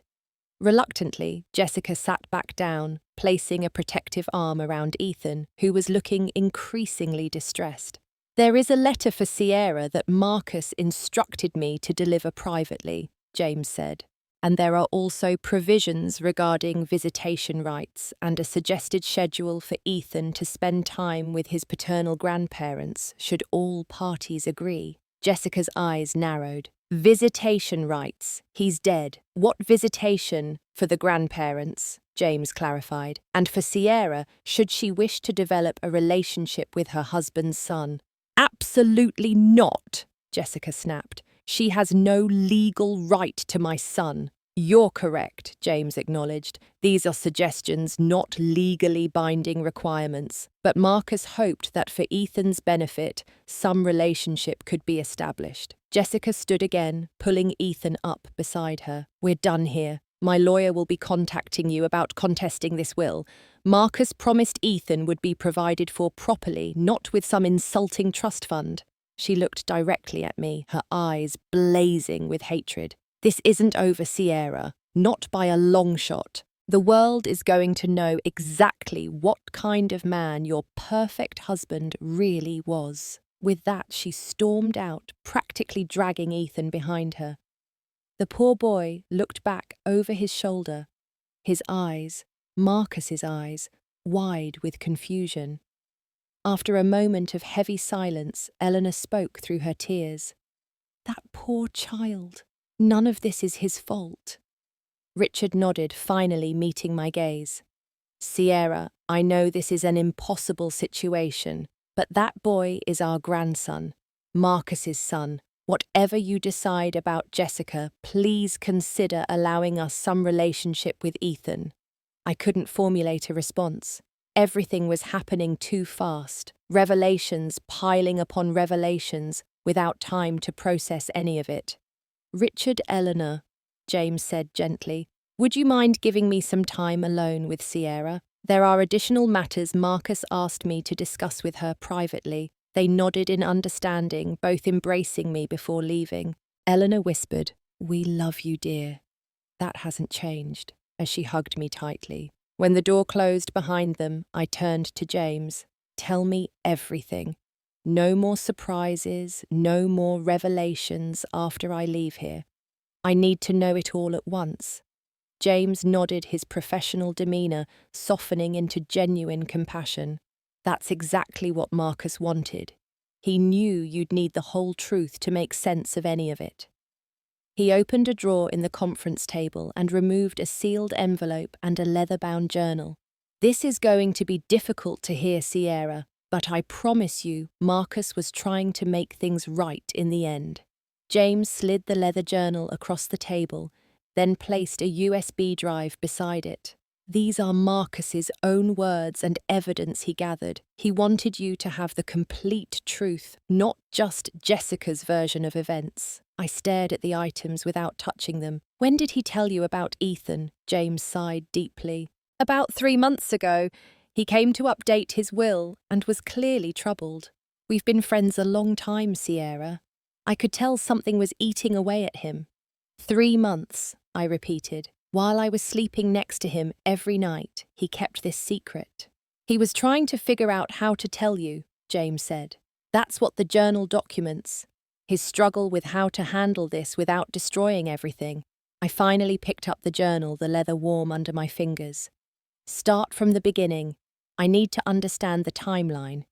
Reluctantly, Jessica sat back down, placing a protective arm around Ethan, who was looking increasingly distressed. There is a letter for Sierra that Marcus instructed me to deliver privately, James said, and there are also provisions regarding visitation rights and a suggested schedule for Ethan to spend time with his paternal grandparents should all parties agree. Jessica's eyes narrowed. Visitation rights. He's dead. What visitation for the grandparents? James clarified. And for Sierra, should she wish to develop a relationship with her husband's son? Absolutely not, Jessica snapped. She has no legal right to my son. You're correct, James acknowledged. These are suggestions, not legally binding requirements. But Marcus hoped that for Ethan's benefit, some relationship could be established. Jessica stood again, pulling Ethan up beside her. We're done here. My lawyer will be contacting you about contesting this will. Marcus promised Ethan would be provided for properly, not with some insulting trust fund. She looked directly at me, her eyes blazing with hatred. This isn't over, Sierra. Not by a long shot. The world is going to know exactly what kind of man your perfect husband really was. With that, she stormed out, practically dragging Ethan behind her. The poor boy looked back over his shoulder, his eyes, Marcus's eyes, wide with confusion. After a moment of heavy silence, Eleanor spoke through her tears. That poor child. None of this is his fault. Richard nodded, finally meeting my gaze. Sierra, I know this is an impossible situation, but that boy is our grandson, Marcus's son. Whatever you decide about Jessica, please consider allowing us some relationship with Ethan. I couldn't formulate a response. Everything was happening too fast, revelations piling upon revelations, without time to process any of it. Richard Eleanor, James said gently, would you mind giving me some time alone with Sierra? There are additional matters Marcus asked me to discuss with her privately. They nodded in understanding, both embracing me before leaving. Eleanor whispered, we love you, dear. That hasn't changed, as she hugged me tightly. When the door closed behind them, I turned to James. Tell me everything. No more surprises, no more revelations after I leave here. I need to know it all at once. James nodded, his professional demeanour softening into genuine compassion. That's exactly what Marcus wanted. He knew you'd need the whole truth to make sense of any of it. He opened a drawer in the conference table and removed a sealed envelope and a leather-bound journal. This is going to be difficult to hear, Sierra, but I promise you, Marcus was trying to make things right in the end. James slid the leather journal across the table, then placed a USB drive beside it. These are Marcus's own words and evidence he gathered. He wanted you to have the complete truth, not just Jessica's version of events. I stared at the items without touching them. When did he tell you about Ethan? James sighed deeply. About 3 months ago. He came to update his will and was clearly troubled. We've been friends a long time, Sierra. I could tell something was eating away at him. 3 months, I repeated. While I was sleeping next to him every night, he kept this secret. He was trying to figure out how to tell you, James said. That's what the journal documents. His struggle with how to handle this without destroying everything. I finally picked up the journal, the leather warm under my fingers. Start from the beginning. I need to understand the timeline.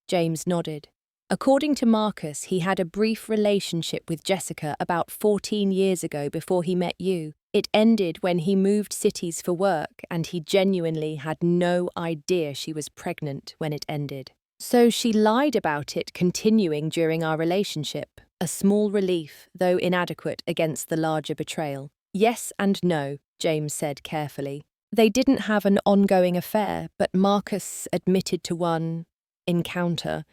James nodded. According to Marcus, he had a brief relationship with Jessica about 14 years ago before he met you. It ended when he moved cities for work, and he genuinely had no idea she was pregnant when it ended. So she lied about it continuing during our relationship. A small relief, though inadequate against the larger betrayal. Yes and no, James said carefully. They didn't have an ongoing affair, but Marcus admitted to one encounter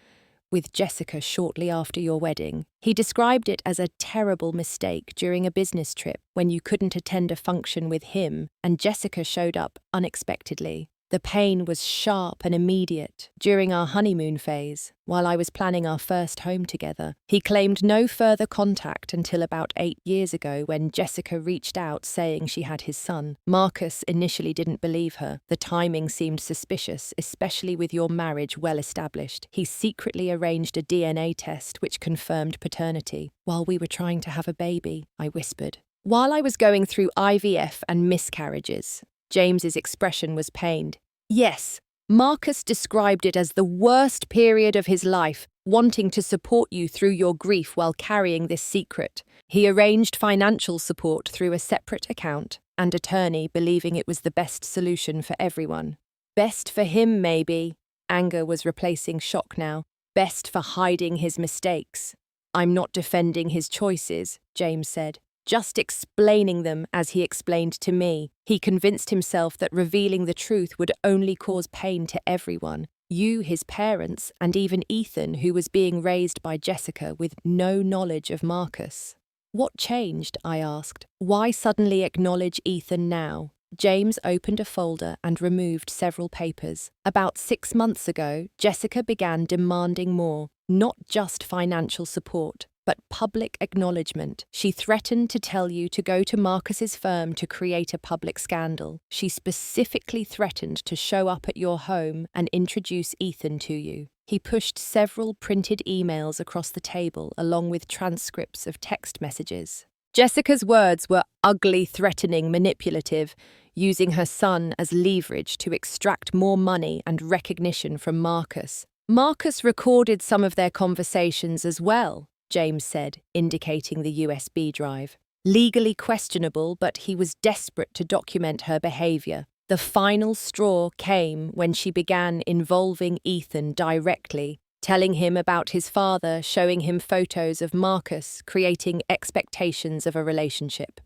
with Jessica shortly after your wedding. He described it as a terrible mistake during a business trip when you couldn't attend a function with him and Jessica showed up unexpectedly. The pain was sharp and immediate during our honeymoon phase, while I was planning our first home together. He claimed no further contact until about 8 years ago when Jessica reached out saying she had his son. Marcus initially didn't believe her. The timing seemed suspicious, especially with your marriage well established. He secretly arranged a DNA test which confirmed paternity. While we were trying to have a baby, I whispered. While I was going through IVF and miscarriages. James's expression was pained. Yes, Marcus described it as the worst period of his life, wanting to support you through your grief while carrying this secret. He arranged financial support through a separate account and attorney, believing it was the best solution for everyone. Best for him, maybe. Anger was replacing shock now. Best for hiding his mistakes. I'm not defending his choices, James said. Just explaining them as he explained to me. He convinced himself that revealing the truth would only cause pain to everyone. You, his parents, and even Ethan, who was being raised by Jessica with no knowledge of Marcus. What changed? I asked. Why suddenly acknowledge Ethan now? James opened a folder and removed several papers. About 6 months ago, Jessica began demanding more, not just financial support, but public acknowledgement. She threatened to tell you to go to Marcus's firm to create a public scandal. She specifically threatened to show up at your home and introduce Ethan to you. He pushed several printed emails across the table along with transcripts of text messages. Jessica's words were ugly, threatening, manipulative, using her son as leverage to extract more money and recognition from Marcus. Marcus recorded some of their conversations as well. James said, indicating the USB drive. Legally questionable, but he was desperate to document her behavior. The final straw came when she began involving Ethan directly, telling him about his father, showing him photos of Marcus, creating expectations of a relationship.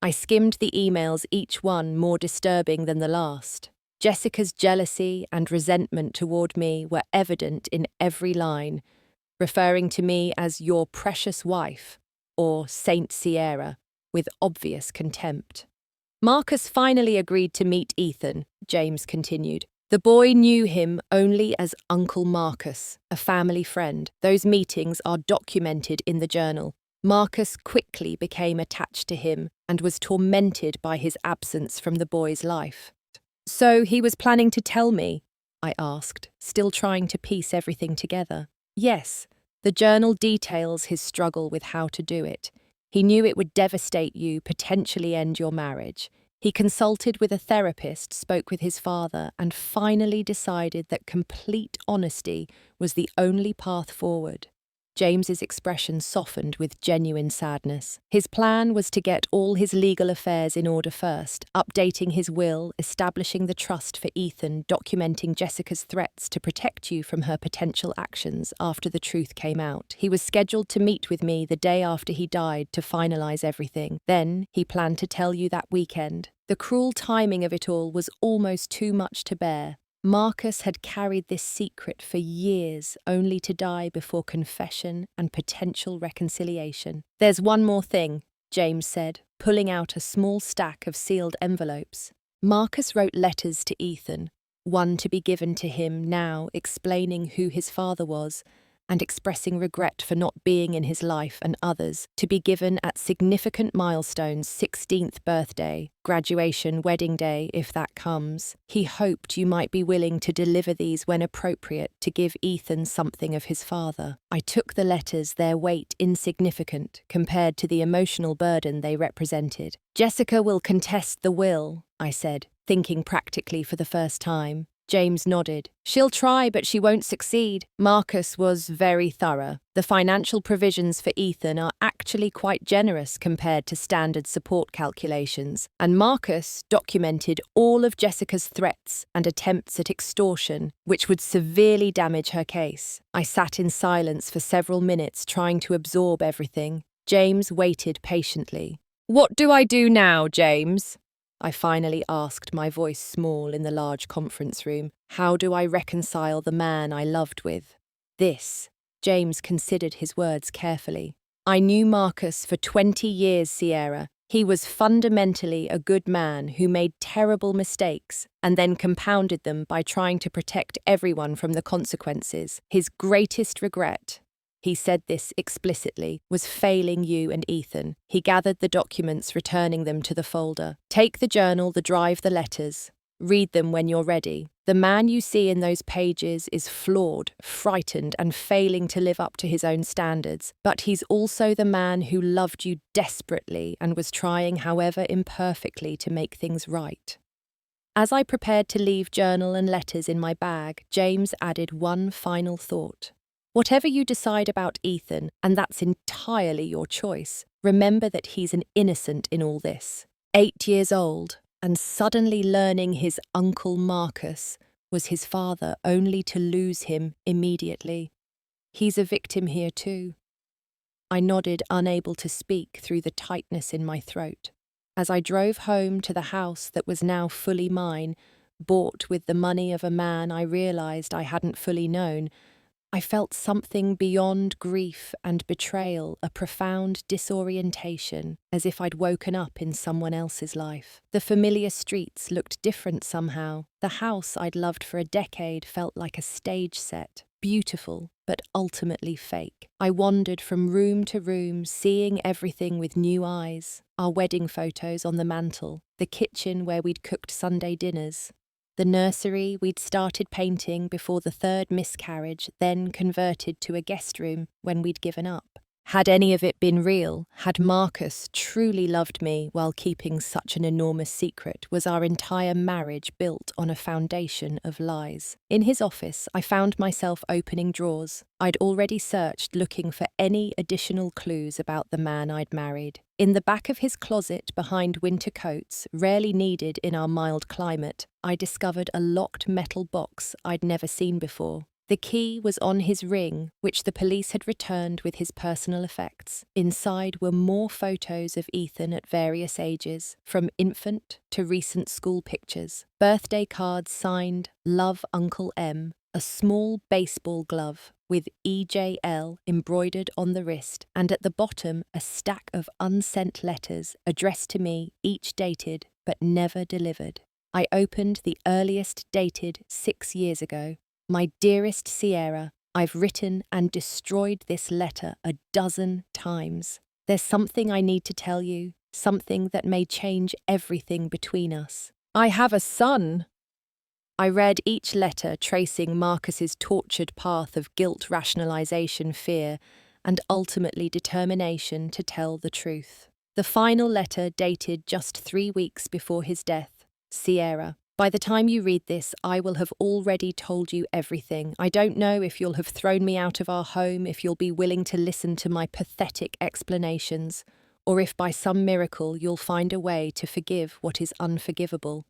I skimmed the emails, each one more disturbing than the last. Jessica's jealousy and resentment toward me were evident in every line, referring to me as your precious wife, or Saint Sierra, with obvious contempt. Marcus finally agreed to meet Ethan, James continued. The boy knew him only as Uncle Marcus, a family friend. Those meetings are documented in the journal. Marcus quickly became attached to him and was tormented by his absence from the boy's life. So he was planning to tell me? I asked, still trying to piece everything together. Yes, the journal details his struggle with how to do it. He knew it would devastate you, potentially end your marriage. He consulted with a therapist, spoke with his father, and finally decided that complete honesty was the only path forward. James's expression softened with genuine sadness. His plan was to get all his legal affairs in order first, updating his will, establishing the trust for Ethan, documenting Jessica's threats to protect you from her potential actions after the truth came out. He was scheduled to meet with me the day after he died to finalize everything. Then he planned to tell you that weekend. The cruel timing of it all was almost too much to bear. Marcus had carried this secret for years, only to die before confession and potential reconciliation. There's one more thing, James said, pulling out a small stack of sealed envelopes. Marcus wrote letters to Ethan, one to be given to him now, explaining who his father was and expressing regret for not being in his life, and others to be given at significant milestones: 16th birthday, graduation, wedding day, if that comes. He hoped you might be willing to deliver these when appropriate to give Ethan something of his father. I took the letters, their weight insignificant compared to the emotional burden they represented. Jessica will contest the will, I said, thinking practically for the first time. James nodded. She'll try, but she won't succeed. Marcus was very thorough. The financial provisions for Ethan are actually quite generous compared to standard support calculations, and Marcus documented all of Jessica's threats and attempts at extortion, which would severely damage her case. I sat in silence for several minutes, trying to absorb everything. James waited patiently. What do I do now, James? I finally asked, my voice small in the large conference room. How do I reconcile the man I loved with this? James considered his words carefully. I knew Marcus for 20 years, Sierra. He was fundamentally a good man who made terrible mistakes and then compounded them by trying to protect everyone from the consequences. His greatest regret, he said this explicitly, was failing you and Ethan. He gathered the documents, returning them to the folder. Take the journal, the drive, the letters. Read them when you're ready. The man you see in those pages is flawed, frightened, and failing to live up to his own standards. But he's also the man who loved you desperately and was trying, however imperfectly, to make things right. As I prepared to leave journal and letters in my bag, James added one final thought. Whatever you decide about Ethan, and that's entirely your choice, remember that he's an innocent in all this. 8 years old, and suddenly learning his Uncle Marcus was his father, only to lose him immediately. He's a victim here too. I nodded, unable to speak through the tightness in my throat. As I drove home to the house that was now fully mine, bought with the money of a man I realized I hadn't fully known, I felt something beyond grief and betrayal, a profound disorientation, as if I'd woken up in someone else's life. The familiar streets looked different somehow. The house I'd loved for a decade felt like a stage set, beautiful, but ultimately fake. I wandered from room to room, seeing everything with new eyes. Our wedding photos on the mantel, the kitchen where we'd cooked Sunday dinners, the nursery we'd started painting before the third miscarriage, then converted to a guest room when we'd given up. Had any of it been real, had Marcus truly loved me while keeping such an enormous secret, was our entire marriage built on a foundation of lies? In his office, I found myself opening drawers. I'd already searched looking for any additional clues about the man I'd married. In the back of his closet behind winter coats, rarely needed in our mild climate, I discovered a locked metal box I'd never seen before. The key was on his ring, which the police had returned with his personal effects. Inside were more photos of Ethan at various ages, from infant to recent school pictures, birthday cards signed Love Uncle M, a small baseball glove with EJL embroidered on the wrist, and at the bottom a stack of unsent letters addressed to me, each dated but never delivered. I opened the earliest, dated 6 years ago. My dearest Sierra, I've written and destroyed this letter a dozen times. There's something I need to tell you, something that may change everything between us. I have a son. I read each letter tracing Marcus's tortured path of guilt, rationalization, fear, and ultimately determination to tell the truth. The final letter dated just 3 weeks before his death. Sierra, by the time you read this, I will have already told you everything. I don't know if you'll have thrown me out of our home, if you'll be willing to listen to my pathetic explanations, or if by some miracle you'll find a way to forgive what is unforgivable.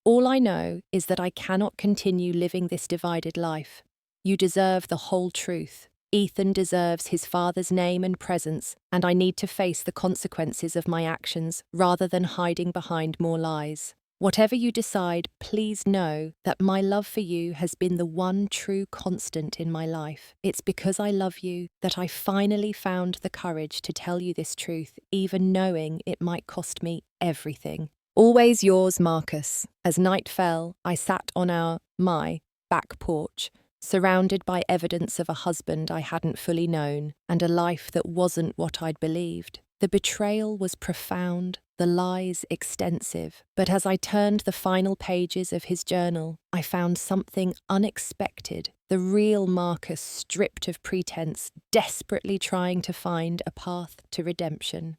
All I know is that I cannot continue living this divided life. You deserve the whole truth. Ethan deserves his father's name and presence, and I need to face the consequences of my actions rather than hiding behind more lies. Whatever you decide, please know that my love for you has been the one true constant in my life. It's because I love you that I finally found the courage to tell you this truth, even knowing it might cost me everything. Always yours, Marcus. As night fell, I sat on my back porch, surrounded by evidence of a husband I hadn't fully known and a life that wasn't what I'd believed. The betrayal was profound, the lies extensive, but as I turned the final pages of his journal, I found something unexpected. The real Marcus, stripped of pretense, desperately trying to find a path to redemption.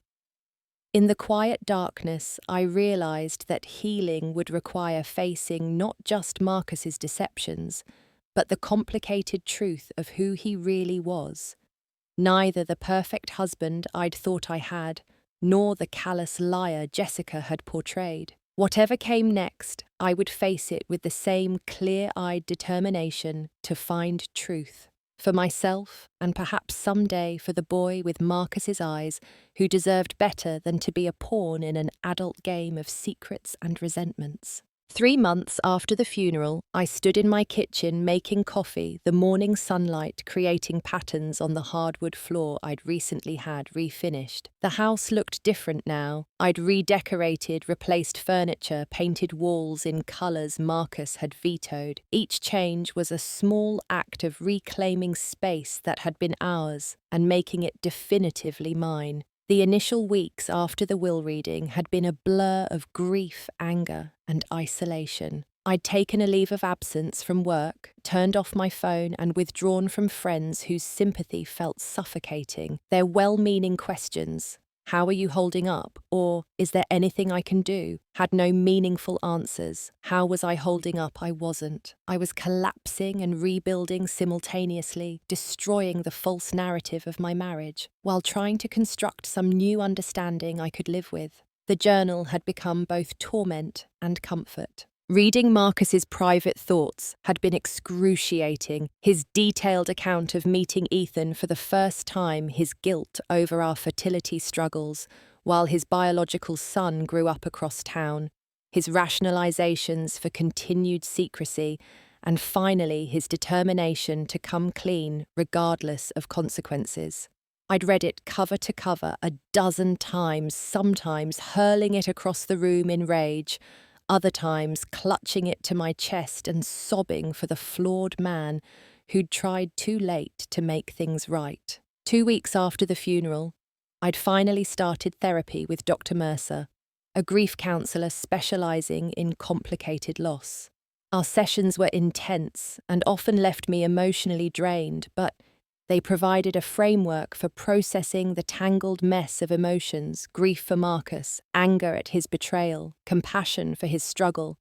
In the quiet darkness, I realized that healing would require facing not just Marcus's deceptions, but the complicated truth of who he really was. Neither the perfect husband I'd thought I had, nor the callous liar Jessica had portrayed. Whatever came next, I would face it with the same clear-eyed determination to find truth. For myself, and perhaps someday for the boy with Marcus's eyes, who deserved better than to be a pawn in an adult game of secrets and resentments. 3 months after the funeral, I stood in my kitchen making coffee, the morning sunlight creating patterns on the hardwood floor I'd recently had refinished. The house looked different now. I'd redecorated, replaced furniture, painted walls in colours Marcus had vetoed. Each change was a small act of reclaiming space that had been ours and making it definitively mine. The initial weeks after the will reading had been a blur of grief, anger, and isolation. I'd taken a leave of absence from work, turned off my phone, and withdrawn from friends whose sympathy felt suffocating. Their well-meaning questions, "How are you holding up?" or "Is there anything I can do?" had no meaningful answers. How was I holding up? I wasn't. I was collapsing and rebuilding simultaneously, destroying the false narrative of my marriage, while trying to construct some new understanding I could live with. The journal had become both torment and comfort. Reading Marcus's private thoughts had been excruciating. His detailed account of meeting Ethan for the first time, his guilt over our fertility struggles, while his biological son grew up across town, his rationalizations for continued secrecy, and finally his determination to come clean regardless of consequences. I'd read it cover to cover a dozen times, sometimes hurling it across the room in rage, other times clutching it to my chest and sobbing for the flawed man who'd tried too late to make things right. 2 weeks after the funeral, I'd finally started therapy with Dr. Mercer, a grief counsellor specialising in complicated loss. Our sessions were intense and often left me emotionally drained, but They provided a framework for processing the tangled mess of emotions: grief for Marcus, anger at his betrayal, compassion for his struggle,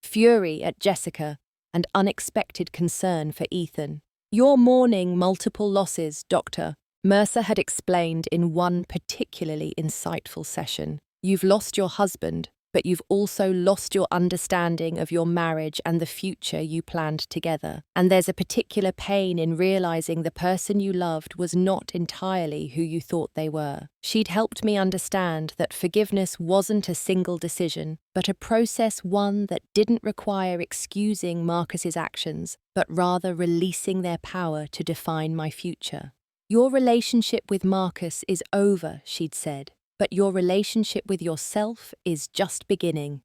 fury at Jessica, and unexpected concern for Ethan. "You're mourning multiple losses, Doctor," Mercer had explained in one particularly insightful session. "You've lost your husband, but you've also lost your understanding of your marriage and the future you planned together. And there's a particular pain in realizing the person you loved was not entirely who you thought they were." She'd helped me understand that forgiveness wasn't a single decision, but a process, one that didn't require excusing Marcus's actions, but rather releasing their power to define my future. "Your relationship with Marcus is over," she'd said, "but your relationship with yourself is just beginning.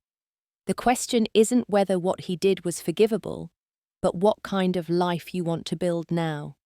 The question isn't whether what he did was forgivable, but what kind of life you want to build now."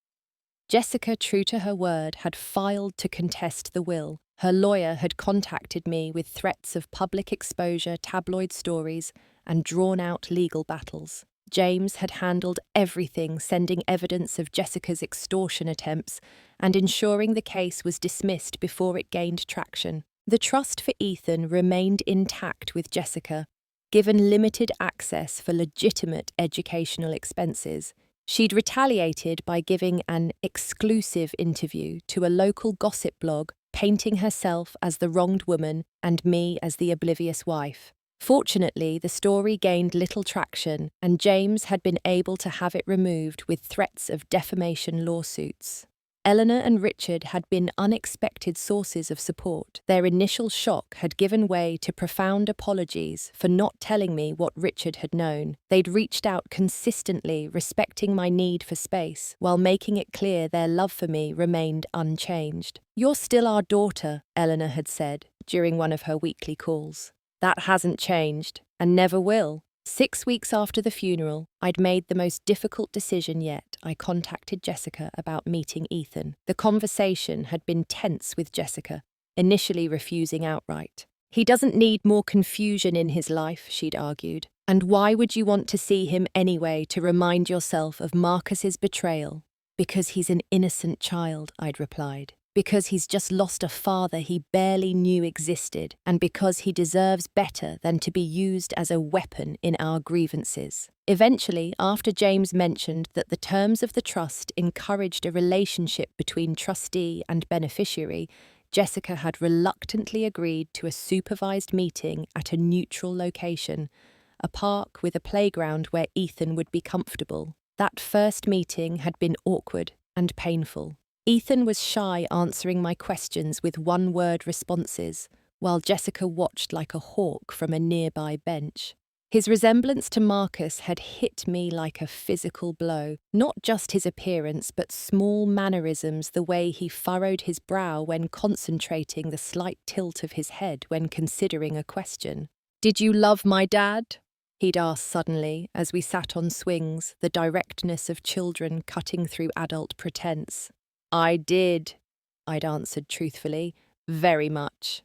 Jessica, true to her word, had filed to contest the will. Her lawyer had contacted me with threats of public exposure, tabloid stories, and drawn-out legal battles. James had handled everything, sending evidence of Jessica's extortion attempts and ensuring the case was dismissed before it gained traction. The trust for Ethan remained intact with Jessica, given limited access for legitimate educational expenses. She'd retaliated by giving an exclusive interview to a local gossip blog, painting herself as the wronged woman and me as the oblivious wife. Fortunately, the story gained little traction, and James had been able to have it removed with threats of defamation lawsuits. Eleanor and Richard had been unexpected sources of support. Their initial shock had given way to profound apologies for not telling me what Richard had known. They'd reached out consistently, respecting my need for space, while making it clear their love for me remained unchanged. "You're still our daughter," Eleanor had said during one of her weekly calls. "That hasn't changed, and never will." 6 weeks after the funeral, I'd made the most difficult decision yet. I contacted Jessica about meeting Ethan. The conversation had been tense with Jessica, initially refusing outright. "He doesn't need more confusion in his life," she'd argued. "And why would you want to see him anyway to remind yourself of Marcus's betrayal?" "Because he's an innocent child," I'd replied. "Because he's just lost a father he barely knew existed, and because he deserves better than to be used as a weapon in our grievances." Eventually, after James mentioned that the terms of the trust encouraged a relationship between trustee and beneficiary, Jessica had reluctantly agreed to a supervised meeting at a neutral location, a park with a playground where Ethan would be comfortable. That first meeting had been awkward and painful. Ethan was shy, answering my questions with one-word responses, while Jessica watched like a hawk from a nearby bench. His resemblance to Marcus had hit me like a physical blow, not just his appearance, but small mannerisms, the way he furrowed his brow when concentrating, the slight tilt of his head when considering a question. "Did you love my dad?" he'd asked suddenly as we sat on swings, the directness of children cutting through adult pretense. "I did," I'd answered truthfully, "very much."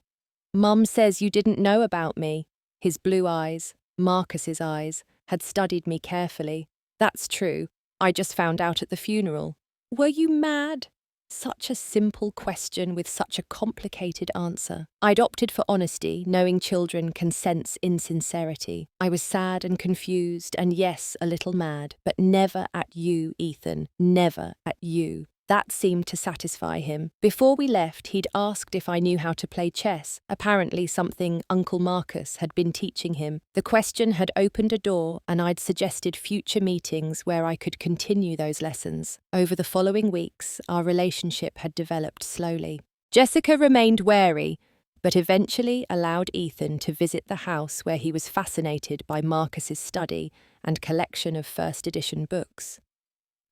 "Mum says you didn't know about me." His blue eyes, Marcus's eyes, had studied me carefully. "That's true. I just found out at the funeral." "Were you mad?" Such a simple question with such a complicated answer. I'd opted for honesty, knowing children can sense insincerity. I was sad and confused, and yes, a little mad, but never at you, Ethan, never at you. That seemed to satisfy him. Before we left, he'd asked if I knew how to play chess, apparently something Uncle Marcus had been teaching him. The question had opened a door, and I'd suggested future meetings where I could continue those lessons. Over the following weeks, our relationship had developed slowly. Jessica remained wary, but eventually allowed Ethan to visit the house where he was fascinated by Marcus's study and collection of first edition books.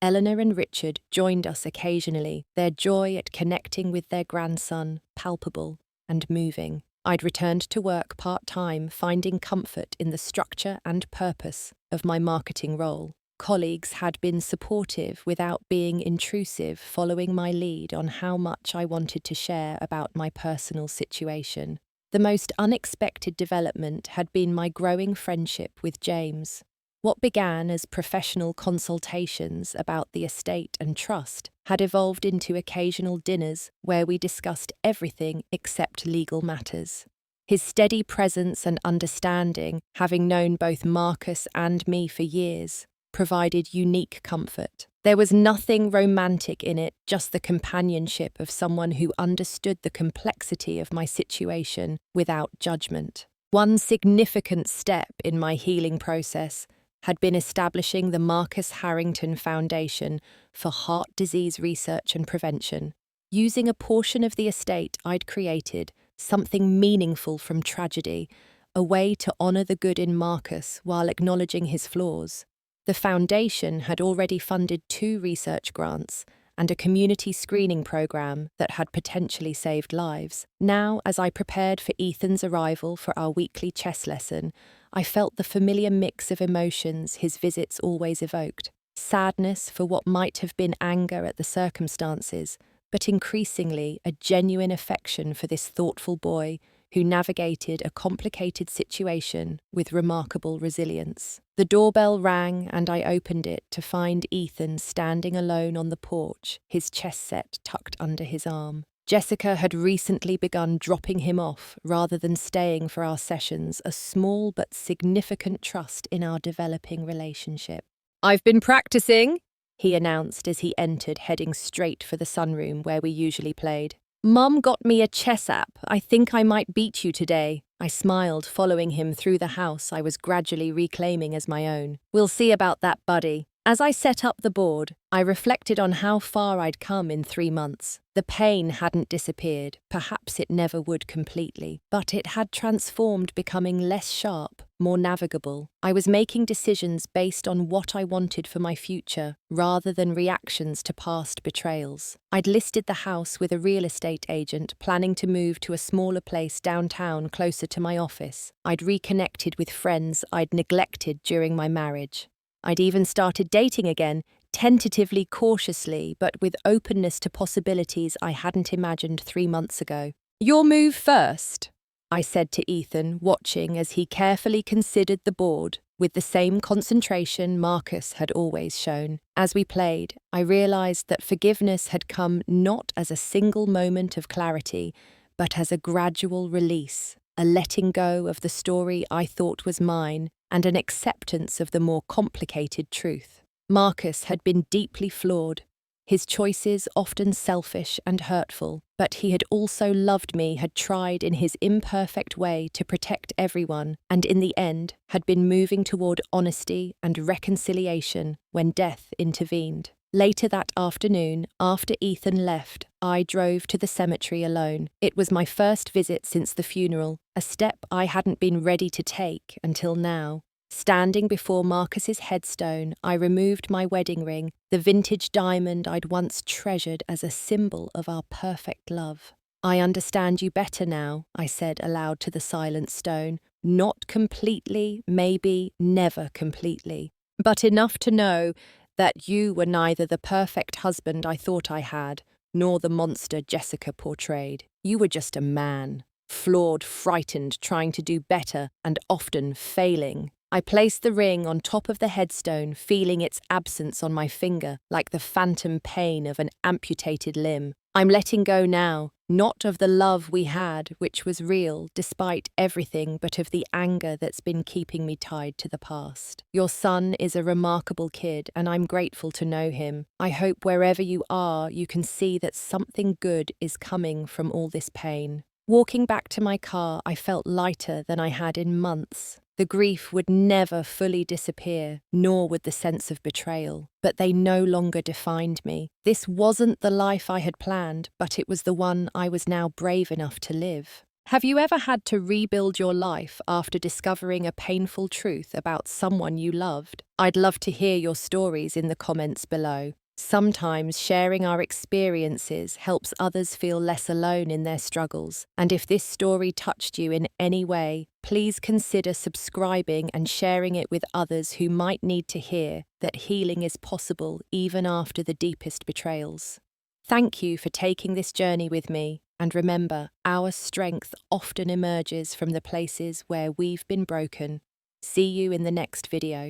Eleanor and Richard joined us occasionally, their joy at connecting with their grandson palpable and moving. I'd returned to work part-time, finding comfort in the structure and purpose of my marketing role. Colleagues had been supportive without being intrusive, following my lead on how much I wanted to share about my personal situation. The most unexpected development had been my growing friendship with James. What began as professional consultations about the estate and trust had evolved into occasional dinners where we discussed everything except legal matters. His steady presence and understanding, having known both Marcus and me for years, provided unique comfort. There was nothing romantic in it, just the companionship of someone who understood the complexity of my situation without judgment. One significant step in my healing process had been establishing the Marcus Harrington Foundation for Heart Disease Research and Prevention. Using a portion of the estate I'd created, something meaningful from tragedy, a way to honour the good in Marcus while acknowledging his flaws. The foundation had already funded 2 research grants and a community screening program that had potentially saved lives. Now, as I prepared for Ethan's arrival for our weekly chess lesson, I felt the familiar mix of emotions his visits always evoked. Sadness for what might have been anger at the circumstances, but increasingly a genuine affection for this thoughtful boy who navigated a complicated situation with remarkable resilience. The doorbell rang and I opened it to find Ethan standing alone on the porch, his chess set tucked under his arm. Jessica had recently begun dropping him off rather than staying for our sessions, a small but significant trust in our developing relationship. "I've been practicing," he announced as he entered, heading straight for the sunroom where we usually played. "Mum got me a chess app. I think I might beat you today." I smiled, following him through the house I was gradually reclaiming as my own. "We'll see about that, buddy." As I set up the board, I reflected on how far I'd come in 3 months. The pain hadn't disappeared, perhaps it never would completely, but it had transformed, becoming less sharp, more navigable. I was making decisions based on what I wanted for my future, rather than reactions to past betrayals. I'd listed the house with a real estate agent, planning to move to a smaller place downtown closer to my office. I'd reconnected with friends I'd neglected during my marriage. I'd even started dating again, tentatively, cautiously, but with openness to possibilities I hadn't imagined 3 months ago. "Your move first," I said to Ethan, watching as he carefully considered the board, with the same concentration Marcus had always shown. As we played, I realized that forgiveness had come not as a single moment of clarity, but as a gradual release, a letting go of the story I thought was mine, and an acceptance of the more complicated truth. Marcus had been deeply flawed, his choices often selfish and hurtful, but he had also loved me, had tried in his imperfect way to protect everyone, and in the end had been moving toward honesty and reconciliation when death intervened. Later that afternoon, after Ethan left, I drove to the cemetery alone. It was my first visit since the funeral, a step I hadn't been ready to take until now. Standing before Marcus's headstone, I removed my wedding ring, the vintage diamond I'd once treasured as a symbol of our perfect love. "I understand you better now," I said aloud to the silent stone. "Not completely, maybe never completely, but enough to know that you were neither the perfect husband I thought I had, nor the monster Jessica portrayed. You were just a man, flawed, frightened, trying to do better, and often failing." I placed the ring on top of the headstone, feeling its absence on my finger, like the phantom pain of an amputated limb. "I'm letting go now, not of the love we had, which was real, despite everything, but of the anger that's been keeping me tied to the past. Your son is a remarkable kid, and I'm grateful to know him. I hope wherever you are, you can see that something good is coming from all this pain." Walking back to my car, I felt lighter than I had in months. The grief would never fully disappear, nor would the sense of betrayal, but they no longer defined me. This wasn't the life I had planned, but it was the one I was now brave enough to live. Have you ever had to rebuild your life after discovering a painful truth about someone you loved? I'd love to hear your stories in the comments below. Sometimes sharing our experiences helps others feel less alone in their struggles, and if this story touched you in any way, please consider subscribing and sharing it with others who might need to hear that healing is possible even after the deepest betrayals. Thank you for taking this journey with me, and remember, our strength often emerges from the places where we've been broken. See you in the next video.